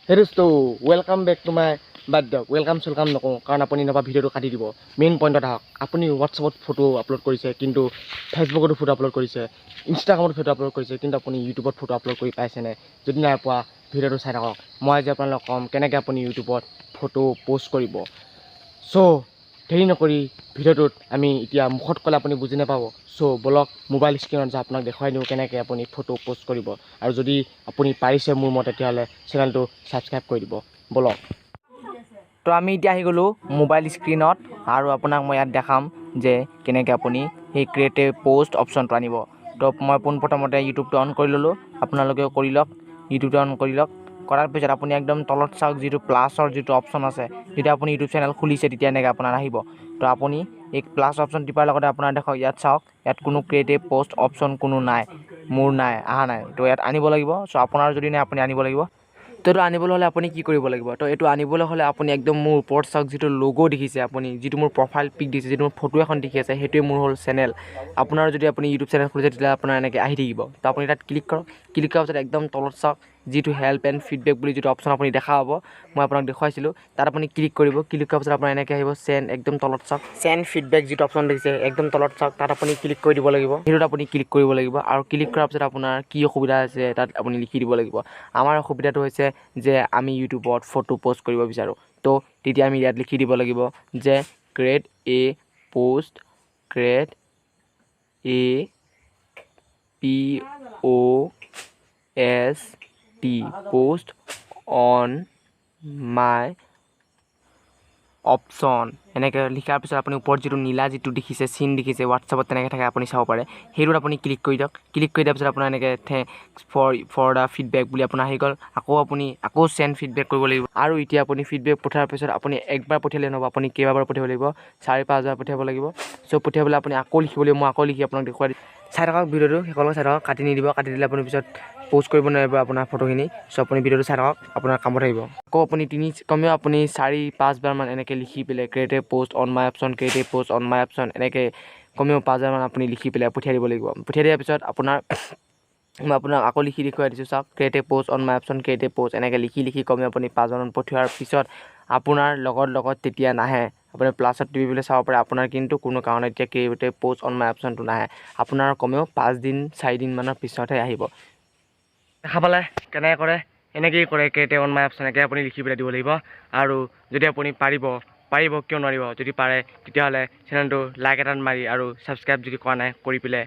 Hey dosto, welcome back to my বাদ্য welcome নকওঁ কাৰণ আপুনি নবা ভিডিঅ'টো কাটি দিব মেইন পইণ্টত আহক আপুনি হোৱাটছআপত ফটো আপলোড কৰিছে কিন্তু ফেচবুকতো ফটো আপলোড কৰিছে ইনষ্টাগ্ৰামত ফটো আপলোড কৰিছে কিন্তু আপুনি ইউটিউবত ফটো আপলোড কৰি পাইছেনে যদি নাই পোৱা ভিডিঅ'টো চাই থাকক মই আজি আপোনালোকক ক'ম কেনেকৈ আপুনি ইউটিউবত ফটো পোষ্ট কৰিব চ' দেৰি নকৰি ভিডিঅ'টোত আমি এতিয়া মুখত ক'লে আপুনি বুজি নাপাব চ' বলক মোবাইল স্ক্ৰীণত যে আপোনাক দেখুৱাই দিওঁ কেনেকৈ আপুনি ফটো পোষ্ট কৰিব আৰু যদি আপুনি পাৰিছে মোৰ মতে তেতিয়াহ'লে চেনেলটো ছাবস্ক্ৰাইব কৰি দিব বলক তো আমি এতিয়া আহি গ'লোঁ মোবাইল স্ক্ৰীণত আৰু আপোনাক মই ইয়াত দেখাম যে কেনেকৈ আপুনি সেই ক্ৰিয়েট এ পোষ্ট অপশ্যনটো আনিব তো মই পোনপ্ৰথমতে ইউটিউবটো অন কৰি ল'লোঁ আপোনালোকেও কৰি লওক ইউটিউবটো অন কৰি লওক কৰাৰ পিছত আপুনি একদম তলত চাওক যিটো প্লাছৰ যিটো অপশ্যন আছে যেতিয়া আপুনি ইউটিউব চেনেল খুলিছে তেতিয়া এনেকৈ আপোনাৰ আহিব তো আপুনি এই প্লাছ অপশ্যন টিপাৰ লগতে আপোনাৰ দেখক ইয়াত চাওক ইয়াত কোনো ক্ৰিয়েট এ পোষ্ট অপশ্যন কোনো নাই মোৰ নাই অহা নাই তো ইয়াত আনিব লাগিব চ' আপোনাৰ যদি নাই আপুনি আনিব লাগিব তো এইটো আনিবলৈ হ'লে আপুনি কি কৰিব লাগিব তো এইটো আনিবলৈ হ'লে আপুনি একদম মোৰ ওপৰত চাওক যিটো লগো দেখিছে আপুনি যিটো মোৰ প্ৰফাইল পিক দিছে যিটো মোৰ ফটো এখন দেখি আছে সেইটোৱে মোৰ হ'ল চেনেল আপোনাৰ যদি আপুনি ইউটিউব চেনেল খুলিছে তেতিয়া আপোনাৰ এনেকৈ আহি থাকিব তো আপুনি তাত ক্লিক কৰক ক্লিক কৰাৰ পিছত একদম তলত চাওক যিটো হেল্প এণ্ড ফিডবেক বুলি যিটো অপশ্যন আপুনি দেখা হ'ব মই আপোনাক দেখুৱাইছিলোঁ তাত আপুনি ক্লিক কৰিব ক্লিক কৰাৰ পিছত আপোনাৰ এনেকৈ আহিব চেণ্ড একদম তলত চাওক চেণ্ড ফিডবেক যিটো অপশ্যন দেখিছে একদম তলত চাওক তাত আপুনি ক্লিক কৰি দিব লাগিব সেইটোত আপুনি ক্লিক কৰিব লাগিব আৰু ক্লিক কৰাৰ পিছত আপোনাৰ কি অসুবিধা আছে তাত আপুনি লিখি দিব লাগিব আমাৰ অসুবিধাটো হৈছে যে আমি ইউটিউবত ফটো পোষ্ট কৰিব বিচাৰোঁ তো তেতিয়া আমি ইয়াত লিখি দিব লাগিব যে create A post create A POST post on my option এনেকৈ লিখাৰ পিছত আপুনি ওপৰত যিটো নীলা যিটো দেখিছে চিন দেখিছে হোৱাটছআপত তেনেকৈ থাকে আপুনি চাব পাৰে সেইটোত আপুনি ক্লিক কৰি দিয়ক ক্লিক কৰি দিয়াৰ পিছত আপোনাৰ এনেকৈ থেংকছ ফৰ দ্য ফিডবেক বুলি আপোনাৰ আহি গ'ল আপুনি আকৌ চেণ্ড ফিডবেক কৰিব লাগিব আৰু এতিয়া আপুনি ফিডবেক পঠোৱাৰ পিছত আপুনি একবাৰ পঠিয়ালে নহ'ব আপুনি কেইবাবাৰ পঠিয়াব লাগিব 4-5 বাৰ পঠিয়াব লাগিব চ' পঠিয়াবলৈ আপুনি আকৌ লিখিব লাগিব মই আকৌ লিখি আপোনাক দেখুৱাই দিম চাই থাকক ভিডিঅ'টো শেষলৈ চাই থাকক কাটি নিদিব কাটি দিলে আপুনি পিছত পোষ্ট কৰিব নোৱাৰিব আপোনাৰ ফটোখিনি চ' আপুনি ভিডিঅ'টো চাই থাকক আপোনাৰ কামত আহিব আকৌ আপুনি কমেও আপুনি 4-5 বাৰমান এনেকৈ লিখি পেলাই create A post on my option create A post on my option এনেকৈ কমেও 5 বাৰমান আপুনি লিখি পেলাই পঠিয়াই দিব লাগিব পঠিয়াই দিয়াৰ পিছত আপোনাৰ মই আপোনাক আকৌ লিখি দেখুৱাই দিছোঁ চাওক create A post on my option create A post এনেকৈ লিখি কমেও আপুনি 5 বাৰমান পঠিওৱাৰ পিছত আপোনাৰ লগত তেতিয়া নাহে আপুনি প্লাছত টিপি পেলাই চাব পাৰে আপোনাৰ কিন্তু কোনো কাৰণত এতিয়া create A post on my অপশ্যনটো নাহে আপোনাৰ কমেও 5-4 দিনমানৰ পিছতহে আহিব দেখা পালে কেনেকৈ কৰে এনেকৈয়ে কৰে create A on my option এনেকৈ আপুনি লিখি পেলাই দিব লাগিব আৰু যদি আপুনি পাৰিব কিয় নোৱাৰিব যদি পাৰে তেতিয়াহ'লে চেনেলটো লাইক এটা মাৰি আৰু ছাবস্ক্ৰাইব যদি কৰা নাই কৰি পেলাই